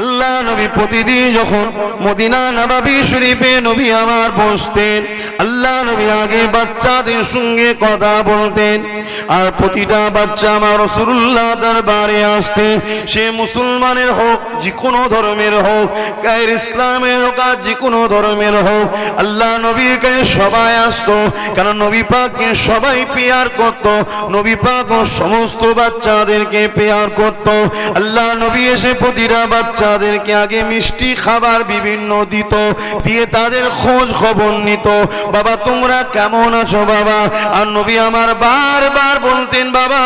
আল্লাহ নবী প্রতিদিন যখন মদিনা নববী শরীফে নবী আমার বসতেন, আল্লাহ নবী আগে বাচ্চাদের সঙ্গে কথা বলতেন, আর প্রতিটা বাচ্চা আমার রাসূলুল্লাহ দরবারে আসতেন। সে মুসলমানের হোক, যে কোনো ধর্মের হোক, গায়ের ইসলামের হোক, আর যে কোনো ধর্মের হোক, আল্লাহ নবীর কাছে সবাই আসতো। কারণ নবী পাককে সবাই পেয়ার করত, নবী পাক সমস্ত বাচ্চাদেরকে পেয়ার করত। আল্লাহ নবী এসে প্রতিটা বাচ্চাদেরকে আগে মিষ্টি খাবার বিভিন্ন দিত, দিয়ে তাদের খোঁজ খবর নিত, বাবা তোমরা কেমন আছো বাবা। আর নবী আমার বারবার বলতেন, বাবা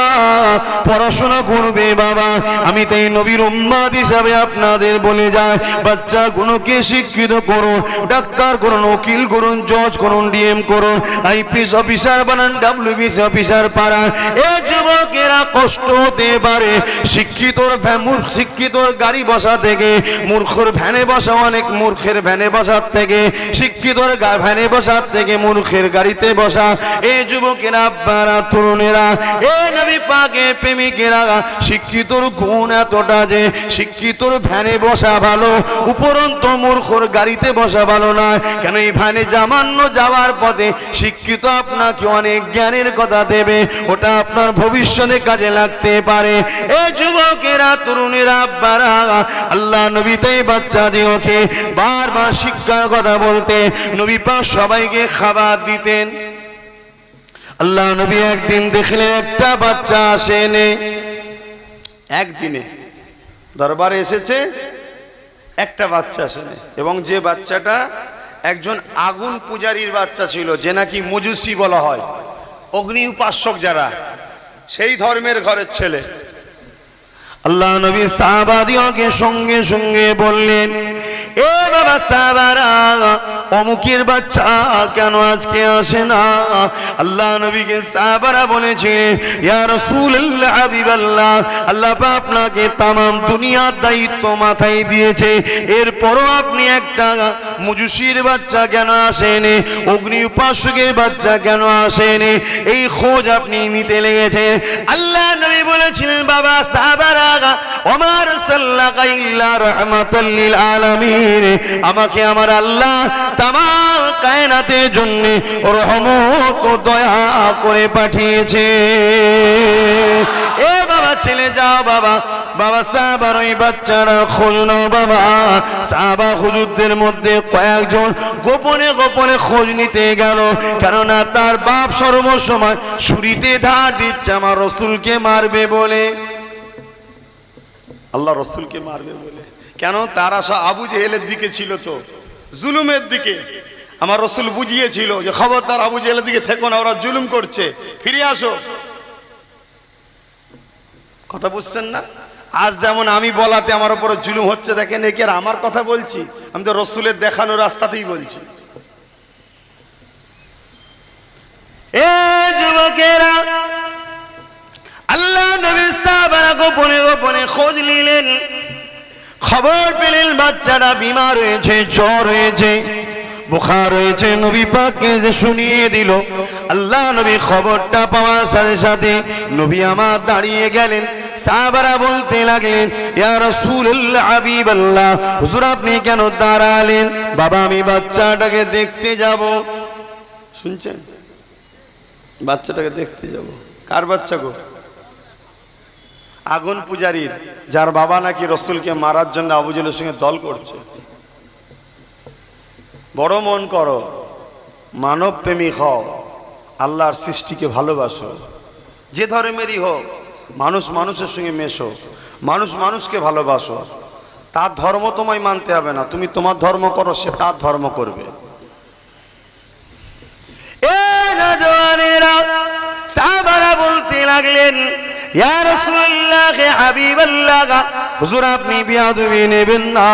পড়াশোনা করবে বাবা। আমি তাই নবীর উম্মত হিসাবে আপনাদের বলে যাই, বাচ্চাগুলোকে শিক্ষিত করুন, ডাক্তার করুন, উকিল করুন, জজ করুন, ডিএম করুন, আইপিএস অফিসার বানান, ডব্লিউবিসি অফিসার পাড়ান। এ যুবকেরা কষ্ট হতে পারে, শিক্ষিতর গাড়ি বসা থেকে মূর্খর ভ্যানে বসা, অনেক মূর্খের ভ্যানে বসার থেকে, শিক্ষিতর ভ্যানে বসার থেকে মূর্খের গাড়িতে বসা। এ যুবকেরা, আব্বারা, তরুণেরা, এ নবী পাকের প্রেমিকেরা, শিক্ষিতর গুণ এতটা যে শিক্ষিতর ভ্যানে বসা ভালো, উপরন্ত মূর্খর গাড়িতে বসা ভালো নয়। কেন এই ভ্যানে জামান্য যাওয়ার পথে শিক্ষিত আপনাকে অনেক জ্ঞানের কথা দেবে, ওটা আপনার ভবিষ্যতে কাজে লাগতে পারে। এ যুবকেরা, তরুণেরা, আব্বারা, আল্লাহ নবী তাই বাচ্চাদেরকে বারবার শিক্ষার কথা বলতে, নবী পাক সবাইকে খাবার দিতেন। আল্লাহ নবী একদিন দেখলেন একটা বাচ্চা আসেনি, একদিনে দরবারে এসেছে একটা বাচ্চা আসেনি, এবং যে বাচ্চাটা একজন আগুন পূজারীর বাচ্চা ছিল, যে নাকি মজুসি বলা হয়, অগ্নি উপাসক যারা, সেই ধর্মের ঘরের ছেলে। আল্লাহ নবী সাহাবাদিওকে সঙ্গে সঙ্গে বললেন, এ বাবা সাহাবারা, অমুকের বাচ্চা কেন আজকে আসে না? আল্লাহ নবীকে সাহাবারা বলেছিলেন, ইয়া রাসূলুল্লাহ, হাবিবাল্লাহ, আল্লাহ পাক আপনাকে তামাম দুনিয়ার দায়িত্ব মাথায় দিয়েছে, এরপরও আপনি একটা মজুসির বাচ্চা কেন আসেনি, অগ্নি উপাসকের বাচ্চা কেন আসেনি, এই খোঁজ আপনি নিতে লেগেছে। আল্লাহ নবী বলেছিলেন, বাবা সাহাবারা, ওমা আরসালনাকা ইল্লা রাহমাতাল লিল আলামিন, আমাকে আমার আল্লাহ তামাম কায়নাতের জন্য রহমত ও দয়া করে পাঠিয়েছে। এ বাবা ছেলে যাও বাবা, বাবা সাহাবার ওই বাচ্চারা খোঁজ নাও বাবা। সাহাবা হুজুরদের মধ্যে কয়েকজন গোপনে গোপনে খোঁজ নিতে গেল, কেননা তার বাপ সর্বসময় ছুরিতে ধার দিচ্ছে আমার রসুলকে মারবে বলে, আল্লাহ রসুলকে মারবে বলে। কেন? তারা সব আবু জেহেলের দিকে ছিল, তো জুলুমের দিকে। আমার রসুল বুঝিয়েছিল যে খবরদার আবু জেহেলের দিকে থেকো না, ওরা জুলুম করছে, ফিরে আসো। কথা বুঝছেন না? আজ যেমন আমি বলাতে আমার উপর জুলুম হচ্ছে, দেখেন একে আর আমার কথা বলছি, আমি তো রসুলের দেখানো রাস্তাতেই বলছি। এ যুবকেরা, আল্লাহ নবীর সাহাবারা গোপনে গোপনে খোঁজ নিলেন, খবর পেলেন বাচ্চাটা বিমার হয়েছে, জ্বর হয়েছে, বুখার হয়েছে। নবী পাককে যে শুনিয়ে দিল। আল্লাহ নবী খবরটা পাওয়ার সাথে সাথে নবী আমার দাঁড়িয়ে গেলেন। সাহাবারা বলতে লাগলেন, ইয়া রাসূলুল্লাহ, হাবিবাল্লাহ, হুজুর আপনি কেন দাঁড়ালেন? বাবা আমি বাচ্চাটাকে দেখতে যাব। শুনছেন? বাচ্চাটাকে দেখতে যাব। কার বাচ্চা গো? আগুন পূজারীর, যার বাবা নাকি রসুলকে মারার জন্য আবু জেহেলের সঙ্গে দল করছে। বড় মন করো, মানব প্রেমিক হও, আল্লাহর সৃষ্টিকে ভালোবাসো, যে ধর্মেরই হোক, মানুষ মানুষের সঙ্গে মেশো, মানুষ মানুষকে ভালোবাসো। তার ধর্ম তোমায় মানতে হবে না, তুমি তোমার ধর্ম করো, সে তার ধর্ম করবে। সাহাবারা বলতে লাগলেন, ইয়া রাসূলুল্লাহ, হাবিবাল্লাহ, হুজুর আপনি বিয়াদবি নেবেন না,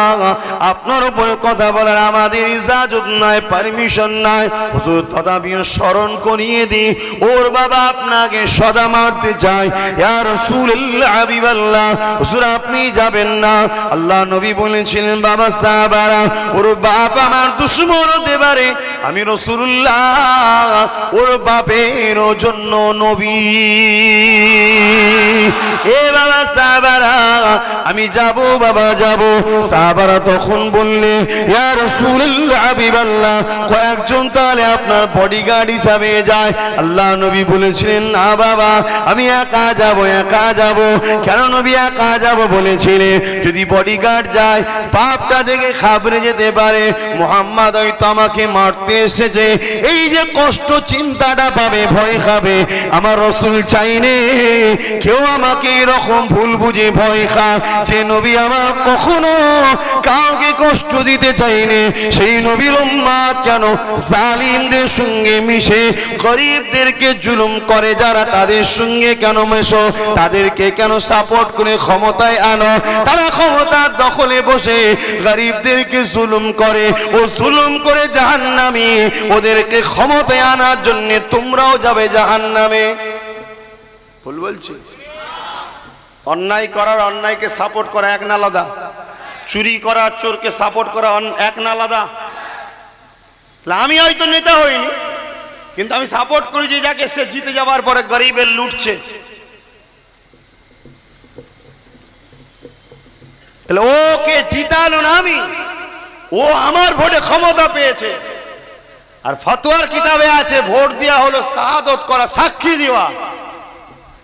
আপনার উপর কথা বলার আমাদের ইজাজত নাই, পারমিশন নাই। হুজুর তথাপিও স্মরণ করিয়ে দিই, ওর বাবা আপনাকে সদা মারতে চায়। ইয়া রাসূলুল্লাহ, হাবিবাল্লাহ, হুজুর আপনি যাবেন না। আল্লাহ নবী বলেছিলেন, বাবা সাহাবারা, ওর বাপ আমার দুশমন হতে পারে, আমি রাসূলুল্লাহ ওর বাপের জন্য নবী। এ বাবা সাহাবারা আমি যাব বাবা যাব। সাহাবারা তখন বললে ইয়া রাসূলুল্লাহ হাবিবাল্লাহ কয়েকজন তাহলে আপনার বডিগার্ড হিসাবে যায়। আল্লাহ নবী বলেছিলেন না বাবা আমি একা যাব একা যাব। কেন নবী একা যাব বলেছিলেন? যদি বডিগার্ড যায় পাপটা দেখে খাবরে যেতে পারে মুহাম্মদ হয়তো আমাকে মারতে এসেছে, এই যে কষ্ট চিন্তাটা পাবে ভয় খাবে। আমার রাসূল চাইনে কেউ আমাকে এরকম ভুল বুঝে ভয় খায় যে নবী আমার কখনো কাউকে কষ্ট দিতে চাইনে। সেই নবীর উম্মত কেন জালিমদের সঙ্গে মিশে গরিবদেরকে জুলুম করে যারা তাদের সঙ্গে কেন মেশো, তাদেরকে কেন সাপোর্ট করে ক্ষমতায় আনো? তারা ক্ষমতার দখলে বসে গরিবদেরকে জুলুম করে, ও জুলুম করে জাহান্নামী। ওদেরকে ক্ষমতায় আনার জন্য তোমরাও যাবে জাহান্নামে। ভুল বলছি? অন্যায় করার অন্যায়কে সাপোর্ট করা এক না আলাদা? চুরি করা চোরকে সাপোর্ট করা এক না আলাদা? আমি হয়তো নেতা হইনি কিন্তু আমি সাপোর্ট করি যে যাকে সে জিতে যাবার পরে গরিবের লুটছে, তাহলে ওকে জিতালো না আমি, ও আমার ভোটে ক্ষমতা পেয়েছে। আর ফতোয়ার কিতাবে আছে ভোট দেওয়া হলো শাহাদত করা, সাক্ষী দেওয়া।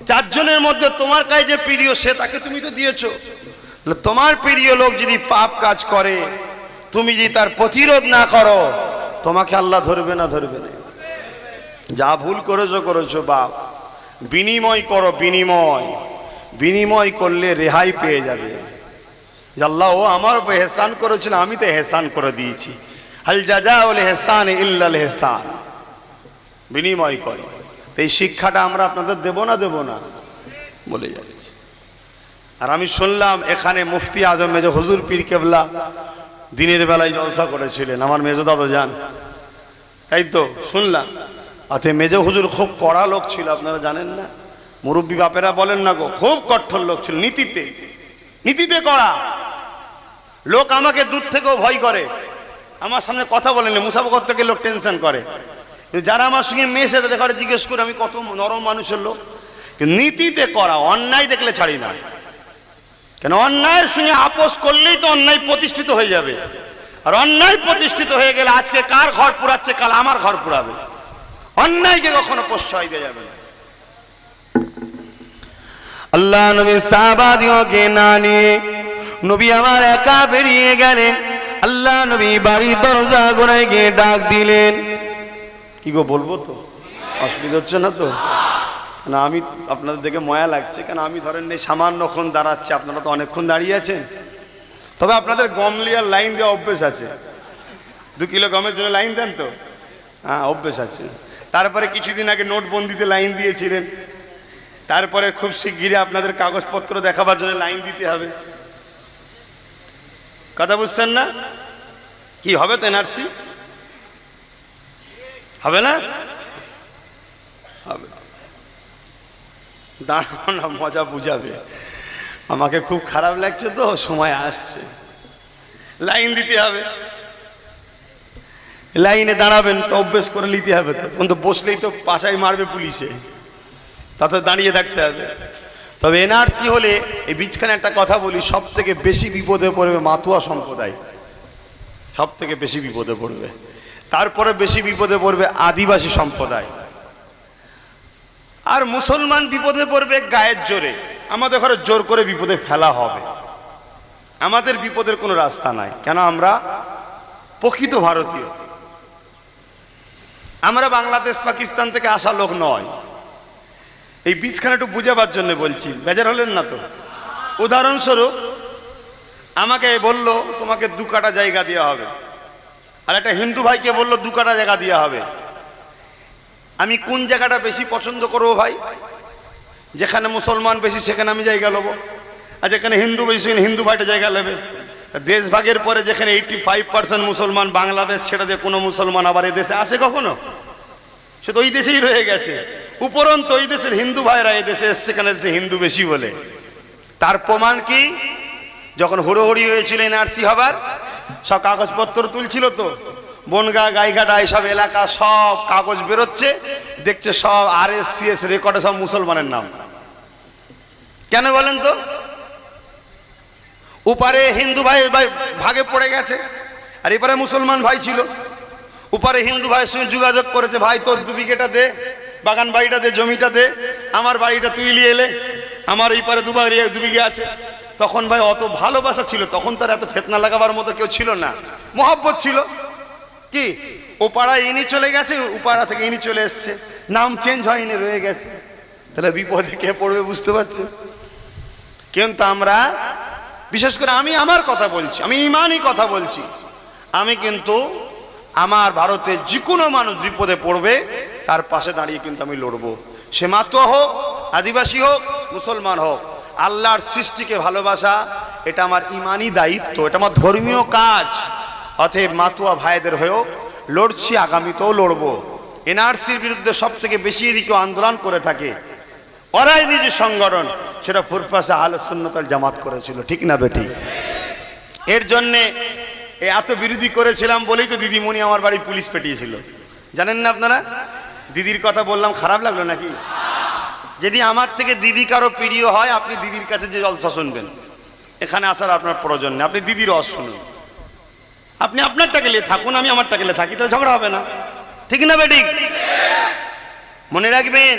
চারজনের মধ্যে তোমার কাছে যে প্রিয় সে তাকে তুমি তো দিয়েছো। তোমার প্রিয় লোক যদি পাপ কাজ করে তুমি যদি তার প্রতিরোধ না করো তোমাকে আল্লাহ ধরবে না? ধরবে না। যা ভুল করেছো করেছো বাপ, বিনিময় করো। বিনিময় করলে রেহাই পেয়ে যাবে। যে আল্লাহ ও আমার উপর এহসান করেছিল আমি তো এহসান করে দিয়েছি। হাল জাযাউল ইহসান ইল্লাল ইহসান। বিনিময় করে। এই শিক্ষাটা আমরা আপনাদের দেব না বলে যাচ্ছি। আর আমি শুনলাম এখানে মুফতি আজম মেজো হুজুর পীর কেবলা দিনের বেলায় জলসা করেছিলেন, আমার মেজো দাদা যান, তাই তো শুনলাম। অতএব মেজো হুজুর খুব কড়া লোক ছিল, আপনারা জানেন না? মুরব্বী বাপেরা বলেন না গো, খুব কঠোর লোক ছিল, নীতিতে কড়া লোক। আমাকে দূর থেকেও ভয় করে, আমার সামনে কথা বলেন, মুসাফা থেকে লোক টেনশন করে। যারা আমার সঙ্গে মেশে তাদের ঘরে জিজ্ঞেস করে আমি কত নরম মানুষের লোক। নীতিতে করা, অন্যায় দেখলে ছাড়ি না। কেন অন্যায়ের সঙ্গে আপোষ করলেই তো অন্যায় প্রতিষ্ঠিত হয়ে যাবে। আর অন্যায় প্রতিষ্ঠিত হয়ে গেলে আজকে কার ঘর পুরাচ্ছে কাল আমার ঘর পুরাবে। অন্যায়কে কখনো প্রশ্রয় দেওয়া যাবে না। আল্লাহ নবী সাহাবাদিওকে না নিয়ে নবী আমার একা বেরিয়ে গেলেন। আল্লাহ নবী বাড়ির দরজা গোড়ায় গিয়ে ডাক দিলেন। কি গো বলবো তো? অসুবিধা হচ্ছে না তো? না আমি আপনাদের দেখে ময়া লাগছে, কেন আমি ধরেন নেই সামান্যক্ষণ দাঁড়াচ্ছি, আপনারা তো অনেকক্ষণ দাঁড়িয়ে আছেন। তবে আপনাদের গম লিয়ার লাইন দেওয়া অভ্যেস আছে, 2 কিলো গমের জন্য লাইন দেন তো? হ্যাঁ অভ্যেস আছে। তারপরে কিছুদিন আগে নোটবন্দিতে লাইন দিয়েছিলেন, তারপরে খুব শিগগিরই আপনাদের কাগজপত্র দেখাবার জন্য লাইন দিতে হবে। কথা বুঝছেন না? কি হবে তো এনআরসি হবে না? হবে। দাঁড়াও না, মজা বুঝাবে। আমাকে খুব খারাপ লাগছে তো, সময় আসছে, লাইন দিতে হবে। লাইনে দাঁড়াবেন তো অভ্যেস করে নিতে হবে তো, কিন্তু বসলেই তো পাছায় মারবে পুলিশে, তাতে দাঁড়িয়ে থাকতে হবে। তবে এনআরসি হলে এই বীজখানে একটা কথা বলি, সব থেকে বেশি বিপদে পড়বে মাতুয়া সম্প্রদায়, সব থেকে বেশি বিপদে পড়বে। তারপরে বেশি বিপদে পড়বে আদিবাসী সম্প্রদায়, আর মুসলমান বিপদে পড়বে গায়ের জোরে। আমাদের ঘরে জোর করে বিপদে ফেলা হবে, আমাদের বিপদের কোনো রাস্তা নাই। কেন? আমরা প্রকৃত ভারতীয়, আমরা বাংলাদেশ পাকিস্তান থেকে আসা লোক নয়। এই বীজখানে একটু বুঝাবার জন্য বলছি, বেজার হলেন না তো? উদাহরণস্বরূপ আমাকে বলল তোমাকে 2 কাঠা জায়গা দেওয়া হবে, আর একটা হিন্দু ভাইকে বলল 2 কাঠা জায়গা দেওয়া হবে। আমি কোন জায়গাটা বেশি পছন্দ করবো ভাই? যেখানে মুসলমান বেশি সেখানে আমি জায়গা নেবো, আর যেখানে হিন্দু বেশি সেখানে হিন্দু ভাইটা জায়গা নেবে। দেশ ভাগের পরে যেখানে 85% মুসলমান বাংলাদেশ ছেড়ে দিয়ে কোনো মুসলমান আবার এই দেশে আসে কখনো? সে তো ওই দেশেই রয়ে গেছে। উপরন্তু ওই দেশের হিন্দু ভাইরা এই দেশে এসছে কেন? দেশে হিন্দু বেশি বলে। তার প্রমাণ কি? যখন হুড়োহুড়ি হয়েছিল এনআরসি হবার, সব কাগজপত্র তুলছিল তো, বনগা গাইঘাটা এইসব এলাকা সব কাগজ বেরোচ্ছে, দেখছে সব RSCS রেকর্ডে সব মুসলমানের নাম। কেন বলেন তো? উপারে হিন্দু ভাই ভাগে পড়ে গেছে, আর এপারে মুসলমান ভাই ছিল। উপারে হিন্দু ভাইয়ের সঙ্গে যোগাযোগ করেছে, ভাই তোর 2 বিঘেটা দে, বাগান বাড়িটা দে, জমিটা দে, আমার বাড়িটা তুই নিয়ে এলে, আমার এই পারে 2 বিঘে আছে। তখন ভাই অত ভালোবাসা ছিল, তখন তার এত ফেতনা লাগাবার মতো কেউ ছিল না, মহব্বত ছিল। কি ও পাড়ায় ইনি চলে গেছে, উপাড়া থেকে ইনি চলে এসছে, নাম চেঞ্জ হয়নি, রয়ে গেছে। তাহলে বিপদে কে পড়বে বুঝতে পারছো? কিন্তু আমরা, বিশেষ করে আমি আমার কথা বলছি, আমি ইমানই কথা বলছি, আমি কিন্তু আমার ভারতের যে কোনো মানুষ বিপদে পড়বে তার পাশে দাঁড়িয়ে কিন্তু আমি লড়বো। সে মাতুয়া হোক, আদিবাসী হোক, মুসলমান হোক। আল্লাহর সৃষ্টিকে ভালোবাসা এটা আমার ইমানি দায়িত্ব, এটা আমার ধর্মীয় কাজ। অতএব মাতুয়া ভাইদের হয়েও লড়ছি, আগামীতেও লড়বো। এনআরসির বিরুদ্ধে সব থেকে বেশি এদিকে আন্দোলন করে থাকে ওরাই নিজের সংগঠন, সেটা ফুরফাসা আহলে সুন্নাত ওয়াল জামাত করেছিল, ঠিক না বেটি? এর জন্যে এত বিরোধী করেছিলাম বলেই তো দিদিমণি আমার বাড়ি পুলিশ পেটিয়েছিল, জানেন না আপনারা? দিদির কথা বললাম, খারাপ লাগলো নাকি? যদি আমার থেকে দিদি কারো প্রিয় হয়, আপনি দিদির কাছে যে জলসা শুনবেন, এখানে আসার আপনার প্রয়োজন নেই, আপনি দিদির রস শুনুন। আপনি আপনারটাকে নিয়ে থাকুন, আমি আমারটাকে নিয়ে থাকি, তাহলে ঝগড়া হবে না, ঠিক না বেটি? মনে রাখবেন,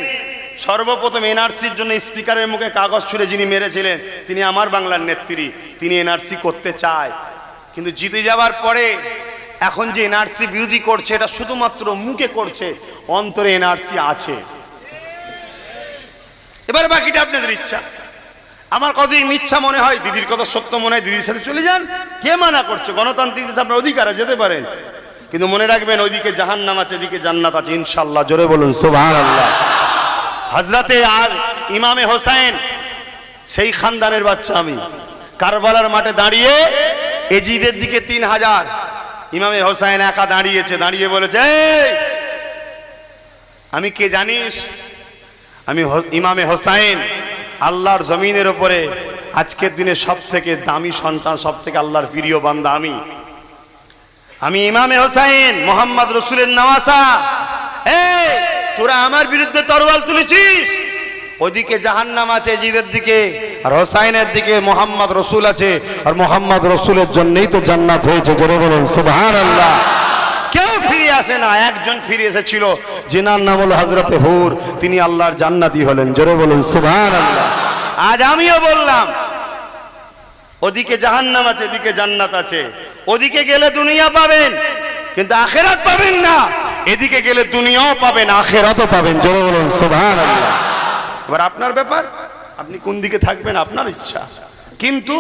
সর্বপ্রথম এনআরসির জন্য স্পিকারের মুখে কাগজ ছুঁড়ে যিনি মেরেছিলেন তিনি আমার বাংলার নেত্রী। তিনি এনআরসি করতে চায়, কিন্তু জিতে যাওয়ার পরে এখন যে এনআরসি বিরোধী করছে এটা শুধুমাত্র মুখে করছে, অন্তরে এনআরসি আছে। এবার বাকিটা আপনাদের ইচ্ছা। আমার কতদিন ইচ্ছা মনে হয়, দিদির কথা সত্য মনে হয়, দিদির সাথে চলে যান, কে মানা করছে? গণতান্ত্রিক দেশে আপনার অধিকার আছে, যেতে পারেন। কিন্তু মনে রাখবেন, ওইদিকে জাহান্নাম আছে, এদিকে জান্নাত আছে, ইনশাআল্লাহ। জোরে বলুন সুবহানাল্লাহ। হযরতে আর ইমামে হোসেন, সেই খানদানের বাচ্চা আমি, কারবালার মাঠে দাঁড়িয়ে এজিদের দিকে 3000, ইমামে হোসেন একা দাঁড়িয়েছে, দাঁড়িয়ে বলেছে, আমি কে জানিস? আমি ইমামে হোসেন, আল্লাহর জমিনের উপরে আজকের দিনে সব থেকে দামি সন্তান, সব থেকে আল্লাহর প্রিয় বান্দা আমি ইমামে হোসেন, মোহাম্মদ রসুলের নওয়াসা। তোরা আমার বিরুদ্ধে তরোয়াল তুলেছিস, ওইদিকে জাহান্নাম আছে এজিদের দিকে, আর হোসাইনের দিকে মোহাম্মদ রসুল আছে, আর মোহাম্মদ রসুলের জন্যই তো জান্নাত হয়েছে। জোরে বলুন সুবহানাল্লাহ। কেউ ফিরে আসে না, একজন ফিরে এসেছিল, যিনার নাম হলো হযরতে হুর, তিনি আল্লাহর জান্নাতি হলেন। জোরে বলুন সুবহানাল্লাহ। আজ আমিও বললাম, ওদিকে জাহান্নাম আছে, এদিকে জান্নাত আছে। ওদিকে গেলে দুনিয়া পাবেন, কিন্তু আখিরাত পাবেন না। এদিকে গেলে দুনিয়াও পাবেন, আখিরাতও পাবেন। জোরে বলুন সুবহানাল্লাহ। এবার আপনার ব্যাপার, আপনি কোন দিকে থাকবেন আপনার ইচ্ছা, কিন্তু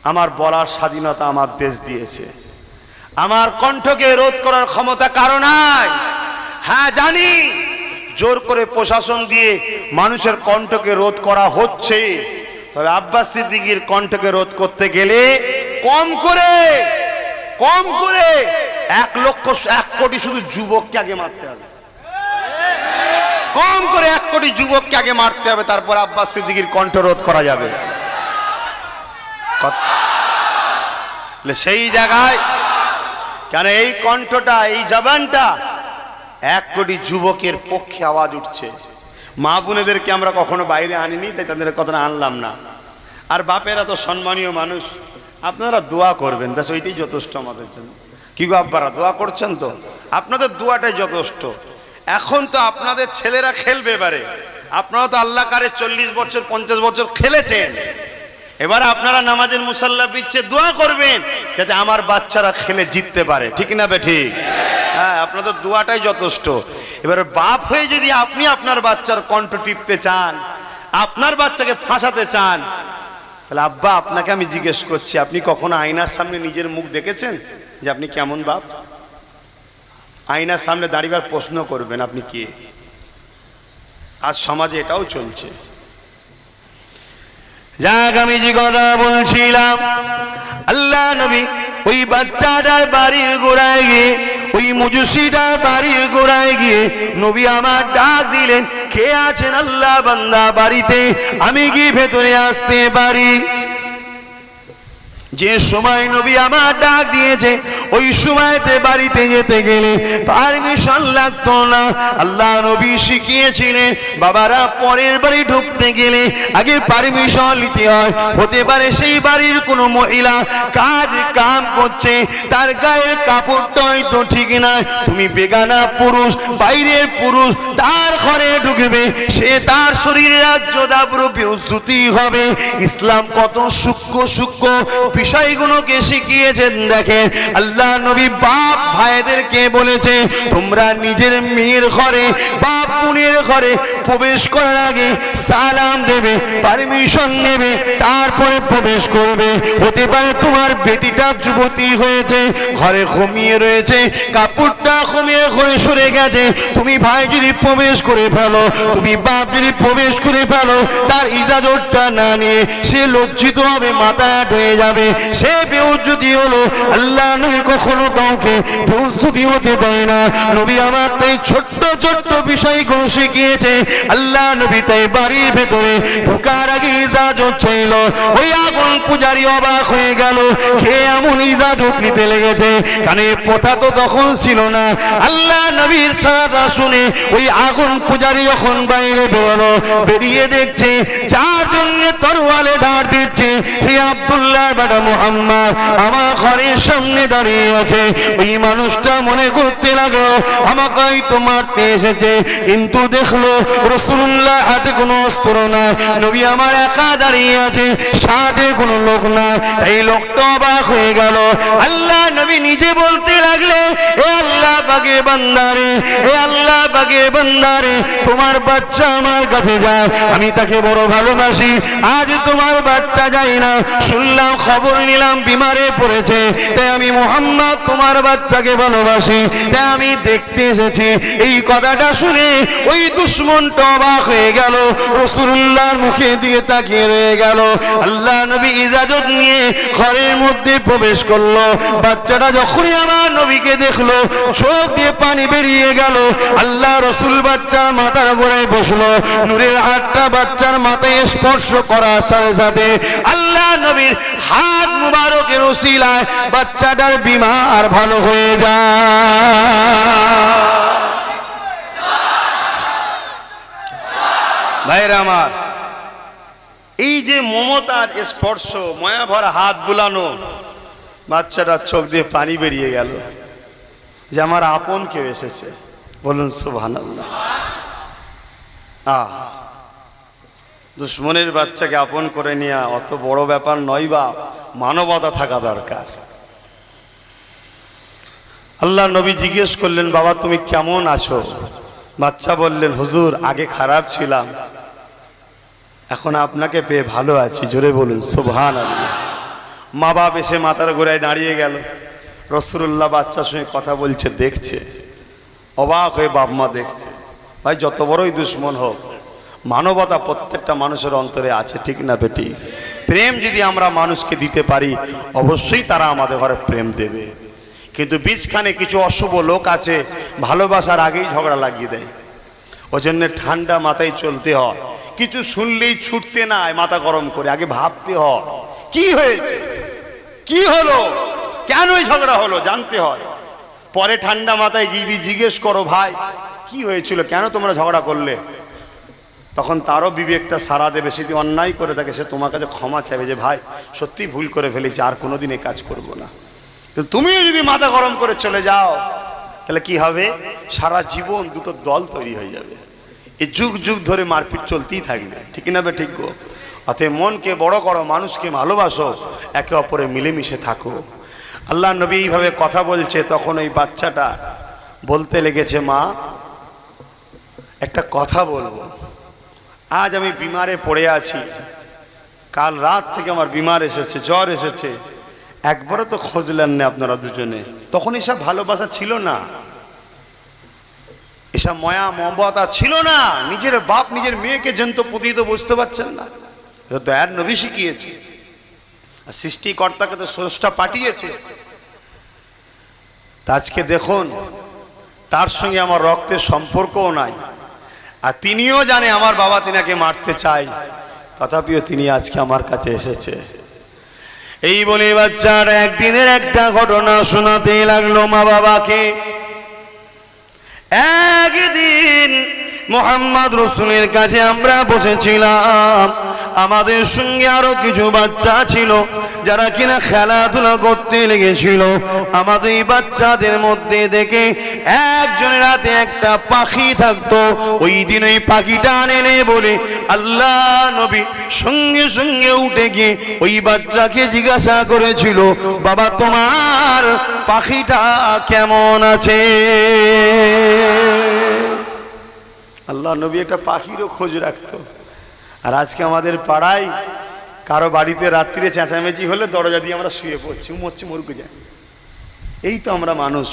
আমার বলার স্বাধীনতা আমার দেশ দিয়েছে। আমার কণ্ঠকে রোধ করার ক্ষমতা কারো নাই। হ্যাঁ জানি, জোর করে প্রশাসন দিয়ে মানুষের কণ্ঠকে রোধ করা হচ্ছে, তবে আব্বাস সিদ্দিকীর কণ্ঠকে রোধ করতে গেলে কম করে 1 কোটি শুধু যুবককে আগে মারতে হবে, কম করে 1 কোটি যুবককে আগে মারতে হবে, তারপর আব্বাস সিদ্দিকীর কণ্ঠ রোধ করা যাবে। সেই জায়গায় কেন এই কণ্ঠটা, এই জবানটা 1 কোটি যুবকের পক্ষে আওয়াজ উঠছে। মা বোনেদেরকে আমরা কখনো বাইরে আনিনি, তাই তাদের কথা আনলাম না। আর বাপেরা তো সম্মানীয় মানুষ, আপনারা দোয়া করবেন, ব্যাস ওইটাই যথেষ্ট আমাদের জন্য। কি গো আব্বারা, দোয়া করছেন তো? আপনাদের দোয়াটাই যথেষ্ট। এখন তো আপনাদের ছেলেরা খেলবে, এবারে আপনারা তো আল্লাহ কারে 40 বছর 50 বছর খেলেছেন, এবার আপনারা নামাজের মুসাল্লা পিচ্ছে দোয়া করবেন যাতে আমার বাচ্চারা খেলে জিততে পারে, ঠিক না বে ঠিক? হ্যাঁ, আপনাদের দোয়াটাই যথেষ্ট। এবার বাপ হয়ে যদি আপনি আপনার বাচ্চার কণ্ঠ টিপতে চান, আপনার বাচ্চাকে ফাঁসাতে চান, তাহলে আব্বা আপনাকে আমি জিজ্ঞেস করছি, আপনি কখনো আয়নার সামনে নিজের মুখ দেখেছেন যে আপনি কেমন বাপ? আয়নার সামনে দাঁড়িয়ে প্রশ্ন করবেন আপনি কে? আজ সমাজে এটাও চলছে। যাক, আমি যে কথা বলছিলাম, আল্লাহ নবী ওই বাচ্চাটার বাড়ির গোড়ায় গিয়ে, ওই মুজুসিটার বাড়ির গোড়ায় গিয়ে নবী আমার ডাক দিলেন, কে আছেন আল্লাহ বান্দা বাড়িতে? আমি কি ভেতরে আসতে পারি? যে সময় নবী আমার ডাক দিয়েছে ওই সময়তে বাড়িতে যেতে গেলে পারমিশন লাগতো না। আল্লাহ নবী শিখিয়েছিলেন বাবারা পরের বাড়ি ঢুকতে গেলে আগে পারমিশন নিতে হয়। হতে পারে সেই বাড়ির কোনো মহিলা কাম করছে, তার গায়ের কাপড়টা হয়তো ঠিক নয়, তুমি বেগানা পুরুষ বাইরের পুরুষ তার ঘরে ঢুকবে, সে তার শরীরে রাজ্যদাবরূপ বেউজ্জতি হবে। ইসলাম কত সূক্ষ্ম সূক্ষ্ম বিষয়গুলোকে শিখিয়েছেন। দেখেন আল্লাহ নবী বাপ ভাইদেরকে বলেছে তোমরা নিজের মেয়ের ঘরে বা বোনের ঘরে প্রবেশ করার আগে সালাম দেবে, পারমিশন নেবে, তারপরে প্রবেশ করবে। হতে পারে তোমার বেটিটা যুবতী হয়েছে, ঘরে ঘুমিয়ে রয়েছে, কাপড়টা ঘুমিয়ে ঘরে সরে গেছে, তুমি ভাই যদি প্রবেশ করে ফেলো, তুমি বাপ যদি প্রবেশ করে ফেলো, তার ইজাজতটা না নিয়ে সে লজ্জিত হবে, মাথা হয়ে যাবে, সে বেউজ্জতি হলো। আল্লাহ নবী কখনো কাউকে বেউজ্জতি হতে দেয় না। নবী আমার তাই ছোট্ট ছোট্ট বিষয়গুলো শিখিয়েছে। আল্লাহ নবী তাই বাড়ির ভেতরে ঢোকার আগে ইজাজত চাইল। ওই আগুন পূজারি অবাক হয়ে গেল, কে এমন ইজাজত নিতে লেগেছে, কারণ প্রথা তো তখন ছিল না। আল্লাহ নবীর সারা শুনে ওই আগুন পূজারি যখন বাইরে বেরোলো, বেরিয়ে দেখছে যার জন্য তরোয়ালে ধার দিচ্ছে সেই আব্দুল্লাহ বেটা মুহাম্মদ আমার ঘরের সামনে দাঁড়িয়ে আছে। ওই মানুষটা মনে করতে লাগলো আমাকেই তো মারতে এসেছে, কিন্তু দেখলো রাসূলুল্লাহ হাতে কোনো অস্ত্র নাই, নবী আমার একা দাঁড়িয়ে আছে, সাথে কোনো লোক না। এই লোকটা অবাক হয়ে গেল। আল্লাহ নবী নিজে বলতে লাগলে এ আল্লাহ পাকের বান্দারে, এ আল্লাহ পাকের বান্দারে, তোমার বাচ্চা আমার কাছে যায়, আমি তাকে বড় ভালোবাসি, আজ তোমার বাচ্চা যায় না, শুনলাম খবর নিলাম বিমারে পড়েছে, তাই আমি মুহাম্মদ তোমার বাচ্চাকে ভালোবাসি, তাই আমি দেখতে এসেছি। এই কথাটা শুনে ওই দুশমনটা অবাক হয়ে গেল, রাসূলুল্লাহর মুখে দিয়ে তাকিয়ে রয়ে গেল। আল্লাহ নবী ইজাজত নিয়ে ঘরের মধ্যে প্রবেশ করলো। বাচ্চাটা যখনই আমার নবীকে দেখলো চোখ দিয়ে পানি বেরিয়ে গেল। আল্লাহ রসুল বাচ্চার মাথার গোড়ায় বসলো, নূরের হাতটা বাচ্চার মাথায় স্পর্শ করার সাথে সাথে আল্লাহ নবীর হাত মুবারকের উসিলায় বাচ্চাটার বিমার ভালো হয়ে যায়। ভাইরা আমার, এই যে মমতার স্পর্শ, মায়া ভরা হাত বুলানো, বাচ্চাটার চোখ দিয়ে পানি বেরিয়ে গেল যে আমার আপন কেউ এসেছে। বলুন সুবহানাল্লাহ। দুশ্মনের বাচ্চাকে আপন করে নেওয়া অত বড় ব্যাপার নয়, বা মানবতা থাকা দরকার। আল্লাহ নবী জিজ্ঞেস করলেন বাবা তুমি কেমন আছো? বাচ্চা বললেন হুজুর আগে খারাপ ছিলাম, এখন আপনাকে পেয়ে ভালো আছি। জোরে বলুন সুবহানাল্লাহ। মা বাপ এসে মাথার গোড়ায় দাঁড়িয়ে গেল, রাসূলুল্লাহ বাচ্চার সঙ্গে কথা বলছে, দেখছে, অবাক হয়ে বাপ মা দেখছে। ভাই যত বড়ই দুশ্মন হোক, মানবতা প্রত্যেকটা মানুষের অন্তরে আছে, ঠিক না বেটি? প্রেম যদি আমরা মানুষকে দিতে পারি অবশ্যই তারা আমাদের ঘরে প্রেম দেবে। কিন্তু বীজখানে কিছু অশুভ লোক আছে, ভালোবাসার আগেই ঝগড়া লাগিয়ে দেয়। ওই জন্য ঠান্ডা মাথায় চলতে হয়, কিছু শুনলেই ছুটতে নাই মাথা গরম করে, আগে ভাবতে হয় কি হয়েছে, কি হলো, কেনই ঝগড়া হলো জানতে হয়। পরে ঠান্ডা মাথায় গিয়ে জিজ্ঞেস করো ভাই কি হয়েছিল, কেন তোমরা ঝগড়া করলে, তখন তারও বিবেকটা সারা দেবে। সে যদি অন্যায় করে থাকে সে তোমার কাছে ক্ষমা চাইবে যে ভাই সত্যি ভুল করে ফেলেছি, আর কোনোদিন এই কাজ করবো না। কিন্তু তুমিও যদি মাথা গরম করে চলে যাও তাহলে কি হবে, সারা জীবন দুটো দল তৈরি হয়ে যাবে, এই যুগ যুগ ধরে মারপিট চলতেই থাকবে, ঠিক না বে ঠিক গো? অতএব মনকে বড় করো, মানুষকে ভালোবাসো, একে অপরে মিলেমিশে থাকো। আল্লাহ নবী এইভাবে কথা বলছে, তখন ওই বাচ্চাটা বলতে লেগেছে মা একটা কথা বলবো, আজ আমি বিমারে পড়ে আছি, কাল রাত থেকে আমার বিমার এসেছে, জ্বর এসেছে, একবারও তো খোঁজলেন না আপনারা দুজনে। তখন এসব ভালোবাসা ছিল না, এসব মায়া মমতা ছিল না। নিজের বাপ নিজের মেয়েকে জন্ত পুঁতি তো বুঝতে পারছেন না, দয়ার নবী শিখিয়েছে, সৃষ্টিকর্তাকে তো স্রষ্টা পাঠিয়েছে। আজকে দেখুন তার সঙ্গে আমার রক্তের সম্পর্কও নাই, আর তিনিও জানে আমার বাবা তিনাকে মারতে চায়, তথাপিও তিনি আজকে আমার কাছে এসেছে। এই বলে বাচ্চার একদিনের একটা ঘটনা শোনাতে লাগলো মা বাবাকে। একদিন মুহাম্মদ রাসূলের কাছে আমরা বসেছিলাম, আমাদের সঙ্গে আরো কিছু বাচ্চা ছিল যারা কিনা খেলাধুলা করতে লেগেছিল। আমাদের এই বাচ্চাদের মধ্যে দেখে একজনের হাতে একটা পাখি থাকতো। ওই দিন ওই পাখিটা আনে বলে আল্লাহ নবী সঙ্গে সঙ্গে উঠে গিয়ে ওই বাচ্চাকে জিজ্ঞাসা করেছিল, বাবা তোমার পাখিটা কেমন আছে? আল্লাহ নবী একটা পাখিরও খোঁজ রাখতো। আর আজকে আমাদের পাড়ায় কারো বাড়িতে রাত্রিরে চেঁচামেচি হলে দরজা দিয়ে আমরা শুয়ে পড়ছি, উমরছি মরকে যায়। এই তো আমরা মানুষ।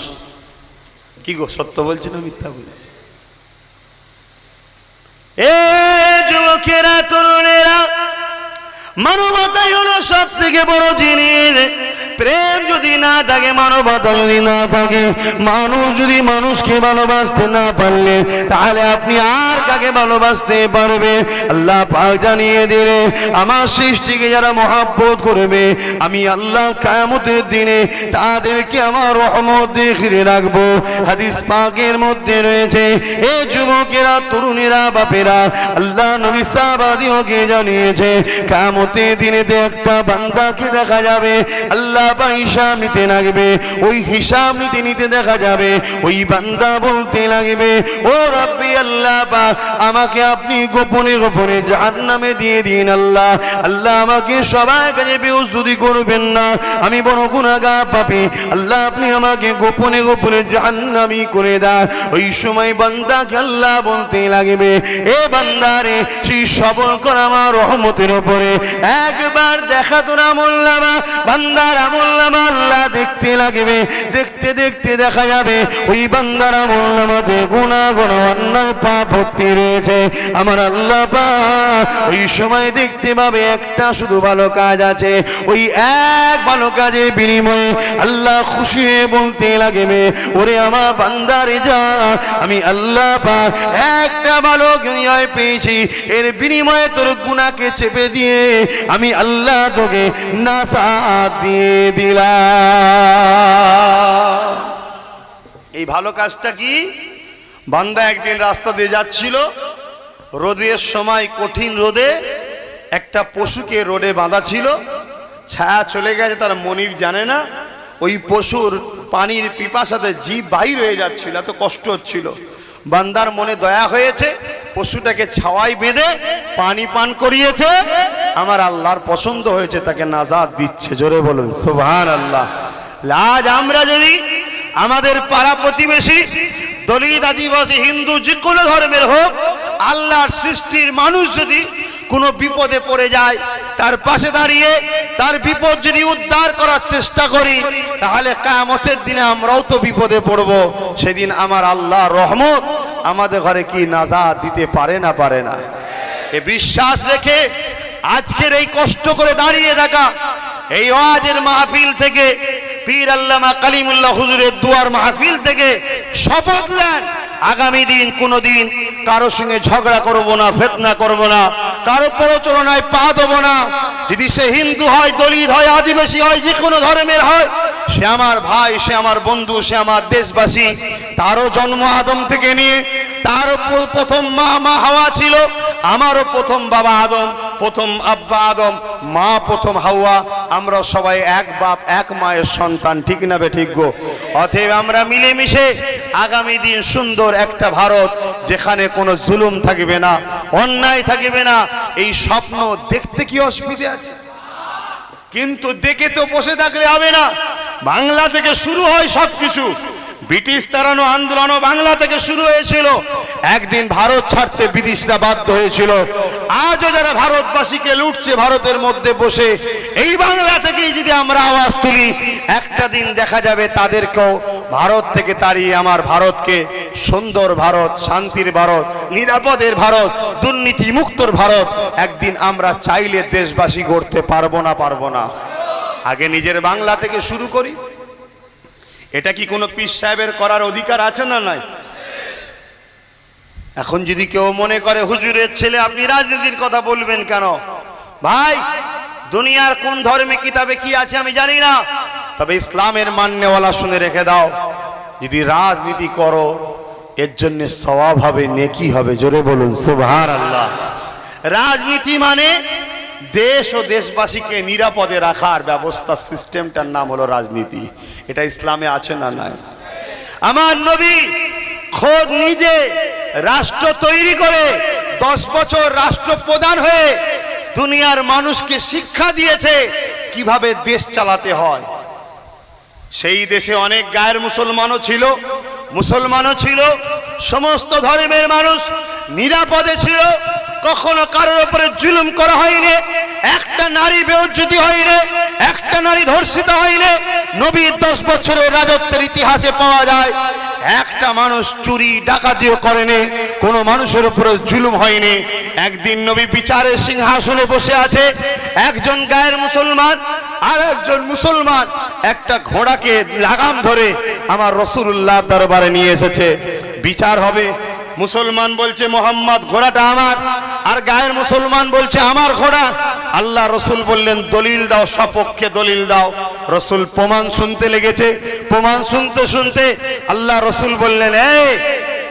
কি গো, সত্য বলছি না মিথ্যা বলছি? এ যুবকেরা, তরুণেরা, মানবতাই হলো সব থেকে বড় জিনিস। প্রেম যদি না থাকে, মানবতা যদি না থাকে, মানুষ যদি মানুষকে ভালোবাসতে না পারলে, তাহলে আপনি আর কাকে ভালোবাসতে পারবে? আল্লাহ পাক জানিয়ে দিলে, আমার সৃষ্টিকে যারা মহব্বত করবে, আমি আল্লাহ কিয়ামতের দিনে তাদেরকে আমার রহমত দিয়ে ঘিরে রাখবো। হাদিস পাকের মধ্যে রয়েছে। এ যুবকেরা, তরুণেরা, বাপেরা, আল্লাহ নবী সাহাবাদিওকে জানিয়েছে কিয়ামতের দিনেতে একটা বান্দাকে দেখা যাবে, আল্লাহ হিসাব নিতে লাগবে। ওই হিসাব নিতে নিতে দেখা যাবে ওই বান্দা বলতে লাগবে, ও রাব্বি আল্লাহ পাক, আমাকে আপনি গোপনে গোপনে জাহান্নামে দিয়ে দিন। আল্লাহ আল্লাহ আমাকে সবার কাছে বেউসুদি করবেন না, আমি বড় গুনাহগার পাপী। আল্লাহ আপনি আমাকে গোপনে গোপনে জাহান্নামী করে দেন। ওই সময় বান্দাকে আল্লাহ বলতে লাগবে, এ বান্দারে, সেই সবর কর আমার রহমতের উপরে, একবার দেখা তোর আমলনামা। বান্দার আমলনামা আল্লাহ দেখতে লাগবে। দেখতে দেখতে দেখা যাবে ওই বান্দার আমলনামাতে গুনাহ অন্যায় পাপ ভর্তি রয়েছে। আমার আল্লাহ পাক ওই সময় দেখতে পাবে একটা শুধু ভালো কাজ আছে। ওই এক ভালো কাজের বিনিময়ে আল্লাহ খুশি হয়ে বলতে লাগবে, ওরে আমার বান্দারে যা, আমি আল্লাহ পাক একটা ভালো দুনিয়ায় পেয়েছি, এর বিনিময়ে তোর গুনাহকে চেপে দিয়ে আমি আল্লাহ তোকে নাসাত দিয়ে দিলাম। এই ভালো কাজটা কি? বান্দা একদিন রাস্তা দিয়ে যাচ্ছিল, রোদের সময়, কঠিন রোদে একটা পশুকে রোডে বাঁধা ছিল, ছায়া চলে গেছে, তার মনিব জানে না। ওই পশুর পানির পিপাসাতে জিভ বাইর হয়ে যাচ্ছিল, এত কষ্ট হচ্ছিল। বান্দার মনে দয়া হয়েছে, পশুটাকে ছাওয়ায় বেঁধে পানি পান করিয়েছে। আমার আল্লাহর পছন্দ হয়েছে, তাকে নাজাত দিচ্ছে। জোরে বলুন সুবহানাল্লাহ। আজ আমরা যদি আমাদের পাড়া প্রতিবেশী, দলিত, আদিবাসী, হিন্দু, যে কোনো ধর্মের হোক, আল্লাহর সৃষ্টির মানুষ যদি কোনো বিপদে পড়ে যায়, তার পাশে দাঁড়িয়ে তার বিপদ যদি উদ্ধার করার চেষ্টা করি, তাহলে কিয়ামতের দিনে আমরাও তো বিপদে পড়ব। সেদিন আমার আল্লাহ রহমত আমাদের ঘরে কি নাজাত দিতে পারে না পারে না? এ বিশ্বাস রেখে আজকের এই কষ্ট করে দাঁড়িয়ে থাকা এই ওয়াজের মাহফিল থেকে, পীর আল্লামা কালিমুল্লাহ হুজুরের দুয়ার মাহফিল থেকে শপথ নেন, আগামী দিন কোনোদিন কারো সঙ্গে ঝগড়া করব না, ফিতনা করব না, কারো প্ররোচনায় পা দেব না। যদি সে হিন্দু হয়, দলিত হয়, আদিবাসী হয়, যে কোনো ধর্মের হয়, সে আমার ভাই, সে আমার বন্ধু, সে আমার দেশবাসী। তারও জন্ম আদম থেকে নিয়ে, তারও প্রথম মা হাওয়া ছিল, আমারও প্রথম বাবা আদম, প্রথম আব্বা আদম, মা প্রথম হাওয়া। আমরা সবাই এক বাপ এক মায়ের সন্তান, ঠিক না বে ঠিক গো? অতএব আমরা মিলেমিশে আগামী দিন সুন্দর একটা ভারত, যেখানে কোনো জুলুম থাকবে না, অন্যায় থাকবে না, এই স্বপ্ন দেখতে কি অসুবিধা আছে? কিন্তু দেখে তো বসে থাকলে হবে না। বাংলা থেকে শুরু হয় সবকিছু। ব্রিটিশ তাড়ানো আন্দোলনও বাংলা থেকে শুরু হয়েছিল। একদিন ভারত ছাড়তে ব্রিটিশরা বাধ্য হয়েছিল। আজও যারা ভারতবাসীকে লুটছে ভারতের মধ্যে বসে, এই বাংলা থেকেই যদি আমরা আওয়াজ তুলি, একটা দিন দেখা যাবে তাদেরকেও ভারত থেকে তাড়িয়ে আমার ভারতকে সুন্দর ভারত, শান্তির ভারত, নিরাপদের ভারত, দুর্নীতি মুক্তর ভারত একদিন আমরা চাইলে দেশবাসী গড়তে পারবো না? পারবো না? আগে নিজের বাংলা থেকে শুরু করি। এটা কি কোনো পীর সাহেবের করার অধিকার আছে না নাই? এখন যদি কেউ মনে করে হুজুরের ছেলে আপনি রাজনীতির কথা বলবেন কেন? ভাই, দুনিয়ার কোন ধর্মে কিতাবে কি আছে আমি জানি না, তবে ইসলামের মান্যওয়ালা শুনে রেখে দাও, যদি রাজনীতি করো এর জন্য সওয়াব হবে, নেকি হবে। জোরে বলুন সুবহানাল্লাহ। রাজনীতি মানে দেশ ও দেশবাসীকে নিরাপদে রাখার ব্যবস্থা, সিস্টেমটার নাম হলো রাজনীতি। এটা ইসলামে আছে না নাই? আমার নবী খোদ নিজে রাষ্ট্র তৈরি করে 10 বছর রাষ্ট্রপ্রধান হয়ে দুনিয়ার মানুষকে শিক্ষা দিয়েছে কিভাবে দেশ চালাতে হয়। সেই দেশে অনেক গায়ের মুসলমানও ছিল, সমস্ত ধর্মের মানুষ নিরাপদে ছিল, কখনো কারোর উপরে জুলুম করা হয়নি, একটা নারী বেইজ্জতি হয়নি, একটা নারী ধর্ষিত হয়নি। নবীর 10 বছরের রাজত্বের ইতিহাসে পাওয়া যায় একটা মানুষ চুরি ডাকাতিও করেনি, কোনো মানুষের উপরে জুলুম হয়নি। একদিন নবী বিচারের সিংহাসনে বসে আছে, একজন গায়ের মুসলমান আর একজন মুসলমান একটা ঘোড়াকে লাগাম ধরে আমার রাসূলুল্লাহ দরবারে নিয়ে এসেছে, বিচার হবে। মুসলমান বলছে মোহাম্মদ ঘোড়াটা আমার, আর গায়ের মুসলমান বলছে আমার ঘোড়া। আল্লাহ রসুল বললেন দলিল দাও, সপক্ষে দলিল দাও। রসুল প্রমাণ শুনতে লেগেছে, প্রমাণ শুনতে শুনতে আল্লাহ রসুল বললেন এই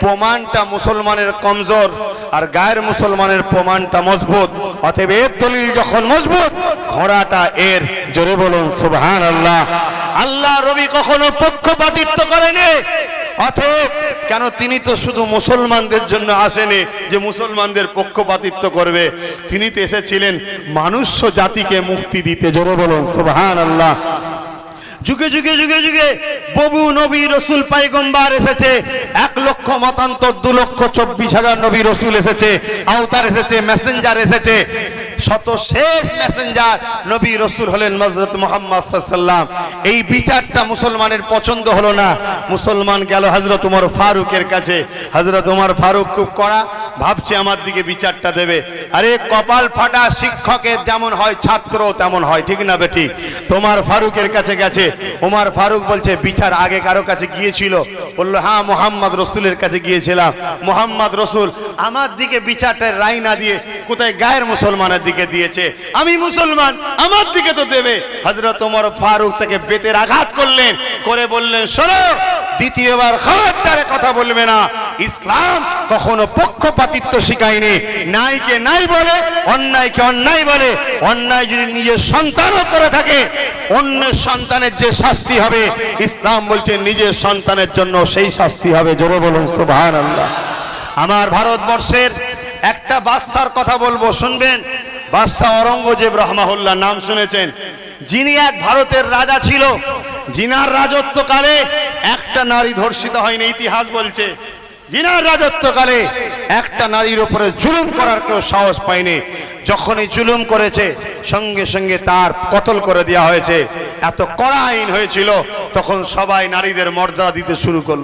প্রমাণটা মুসলমানের কমজোর আর গায়ের মুসলমানের প্রমাণটা মজবুত, অতএব এর দলিল যখন মজবুত ঘোড়াটা এর। জোরে বলুন সুবহানাল্লাহ। আল্লাহ নবী কখনো পক্ষপাতিত্ব করেনি, অতএব কেন তিনি তো শুধু মুসলমানদের জন্য আসেনি যে মুসলমানদের পক্ষপাতিত্ব করবে, তিনি তো এসেছিলেন মানুষ জাতিকে মুক্তি দিতে। জোরে বলুন সুবহানাল্লাহ। যুগে যুগে যুগে যুগে বহু নবী রসুল পয়গম্বর এসেছে, 1 লক্ষ মতান্তর 2,24,000 নবী রসুল এসেছে, আওতার এসেছে, মেসেঞ্জার এসেছে। সর্বশেষ মেসেঞ্জার নবী রসুল হলেন হযরত মুহাম্মদ সাল্লাল্লাহু আলাইহি ওয়াসাল্লাম। এই বিচারটা মুসলমানের পছন্দ হলো না, মুসলমান গেল হযরত ওমর ফারুকের কাছে। হযরত ওমর ফারুক খুব কড়া, ভাবছে আমার দিকে বিচারটা দেবে। আরে কপাল ফাটা শিক্ষকের যেমন হয় ছাত্র তেমন হয়, ঠিক না বেঠিক? তোমার ফারুকের কাছে গেছে, ওমর ফারুক বলছে বিচার আগে কারো কাছে গিয়েছিল? বললো হ্যাঁ মুহাম্মদ রসুলের কাছে গিয়েছিলাম। মুহাম্মদ রসুল আমার দিকে বিচারটা রায় না দিয়ে কোথায় গায়ের মুসলমানের দিকে দিয়েছে, আমি মুসলমান আমার দিকে তো দেবে। হযরত ওমর ফারুক তাকে বেতের আঘাত করলেন, করে বললেন শোনো দ্বিতীয়বার খবরদার কথা বলবে না। ইসলাম কখনো পক্ষপাতিত্ব শিখায়নি, নাইকে নাই বলে, অন্যায়কে অন্যায় বলে। অন্যায় যদি নিজের সন্তানও করে থাকে অন্যের সন্তানের যে শাস্তি হবে, ইসলাম বলছে নিজের সন্তানের জন্য সেই শাস্তি হবে। জোরে বলুন সুবহানাল্লাহ। আমার ভারতবর্ষের একটা বাদশার কথা বলবো, শুনবেন। বাদশাহ ঔরঙ্গজেব রাহমাহুল্লাহ, নাম শুনেছেন? যিনি এক ভারতের রাজা ছিল, যিনার রাজত্বকালে একটা নারী ধর্ষিত হয়নি। ইতিহাস বলছে যিনার রাজত্বকালে একটা নারীর উপরে জুলুম করার কেউ সাহস পায়নি। যখনই জুলুম করেছে সঙ্গে সঙ্গে তার কতল করে দেওয়া হয়েছে। এত কড়া আইন হয়েছিল, তখন সবাই নারীদের মর্যাদা দিতে শুরু করলো।